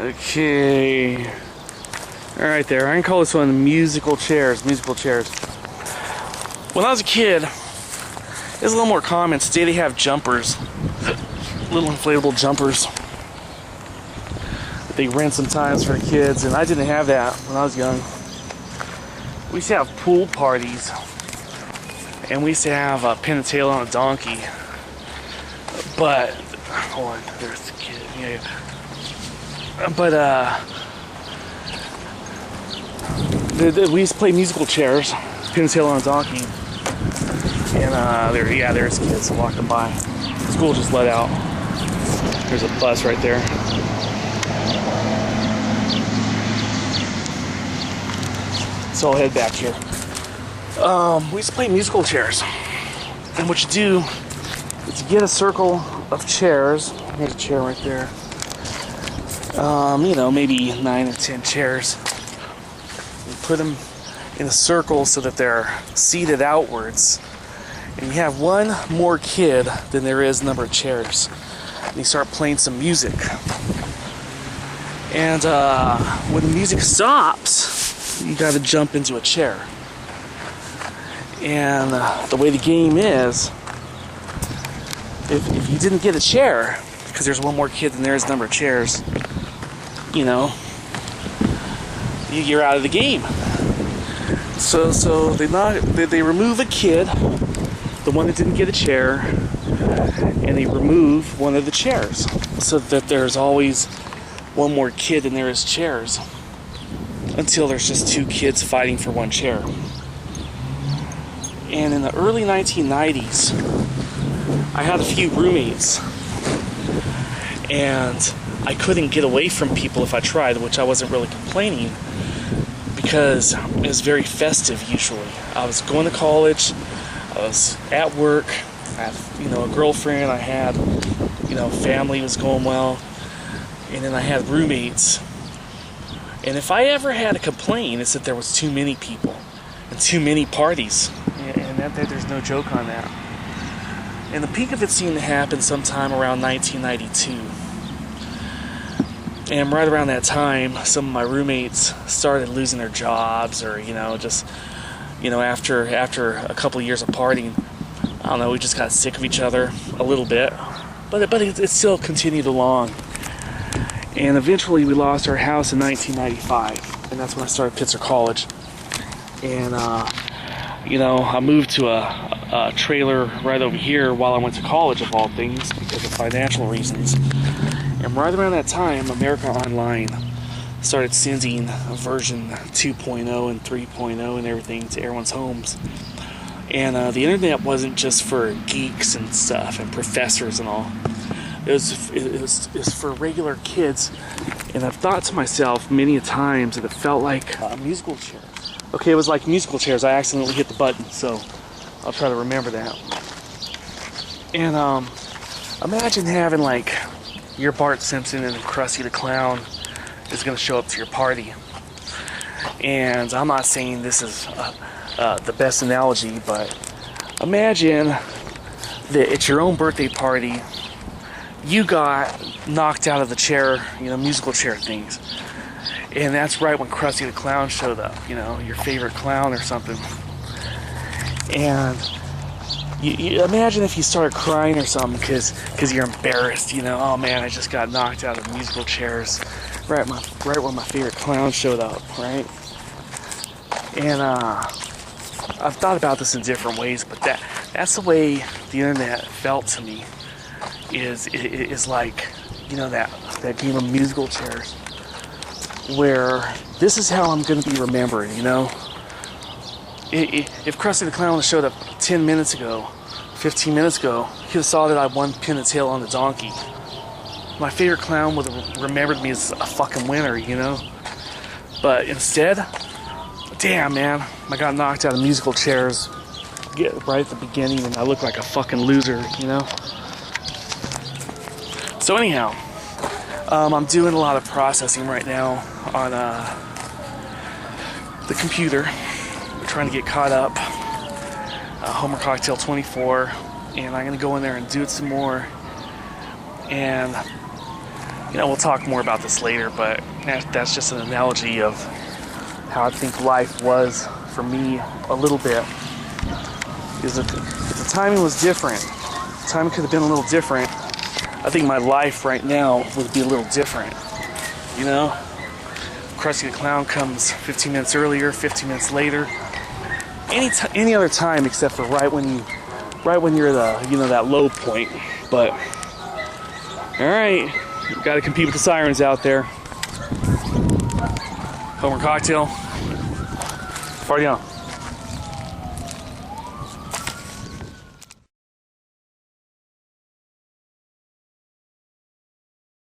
Okay. Alright there. I can call this one musical chairs. Musical chairs. When I was a kid, it was a little more common. Today they have jumpers. Little inflatable jumpers. They rent sometimes for the kids, and I didn't have that when I was young. We used to have pool parties, and we used to have a pin and tail on a donkey. But hold on, there's the kid. Yeah. But we used to play musical chairs, pin and tail on a donkey, and there's kids walking by. School just let out. There's a bus right there. So I'll head back here. We used to play musical chairs. And what you do is you get a circle of chairs. Here's a chair right there. Maybe 9 or 10 chairs. You put them in a circle so that they're seated outwards. And you have one more kid than there is number of chairs. And you start playing some music. And when the music stops, you gotta jump into a chair. And the way the game is, if you didn't get a chair, because there's one more kid than there is number of chairs, you're out of the game. So they remove a kid, the one that didn't get a chair, and they remove one of the chairs, so that there's always one more kid than there is chairs, until there's just 2 kids fighting for one chair. And in the early 1990s, I had a few roommates, and I couldn't get away from people if I tried, which I wasn't really complaining, because it was very festive usually. I was going to college, I was at work, I had a girlfriend, I had family was going well, and then I had roommates. And if I ever had a complaint, it's that there was too many people and too many parties, and that there's no joke on that. And the peak of it seemed to happen sometime around 1992. And right around that time, some of my roommates started losing their jobs, or after a couple of years of partying, I don't know, we just got sick of each other a little bit, but it still continued along. And eventually we lost our house in 1995, and that's when I started Pitzer College. And I moved to a trailer right over here while I went to college, of all things, because of financial reasons. And right around that time, America Online started sending version 2.0 and 3.0 and everything to everyone's homes. And the internet wasn't just for geeks and stuff and professors and all. It was for regular kids. And I've thought to myself many a times that it felt like musical chairs. Okay, it was like musical chairs. I accidentally hit the button, so I'll try to remember that. And imagine having like your Bart Simpson and Krusty the Clown is going to show up to your party. And I'm not saying this is the best analogy, but imagine that at your own birthday party, you got knocked out of the chair, musical chair things. And that's right when Krusty the Clown showed up, your favorite clown or something. And you imagine if you started crying or something because you're embarrassed, oh man, I just got knocked out of musical chairs right when my favorite clown showed up, right? And I've thought about this in different ways, but that's the way the internet felt to me. Is like, that game of musical chairs, where this is how I'm going to be remembered, If Krusty the Clown showed up 10 minutes ago, 15 minutes ago, he would have saw that I won pin and tail on the donkey. My favorite clown would have remembered me as a fucking winner, But instead, damn man, I got knocked out of musical chairs right at the beginning, and I look like a fucking loser, So anyhow, I'm doing a lot of processing right now on the computer. We're trying to get caught up. Homer Cocktail 24, and I'm going to go in there and do it some more. And You know, we'll talk more about this later, but that's just an analogy of how I think life was for me a little bit. If the timing was different, the timing could have been a little different, I think my life right now would be a little different. You know? Krusty the Clown comes 15 minutes earlier, 15 minutes later. Any other time except for right when you're that low point. But alright, you gotta compete with the sirens out there. Homer cocktail. Party on.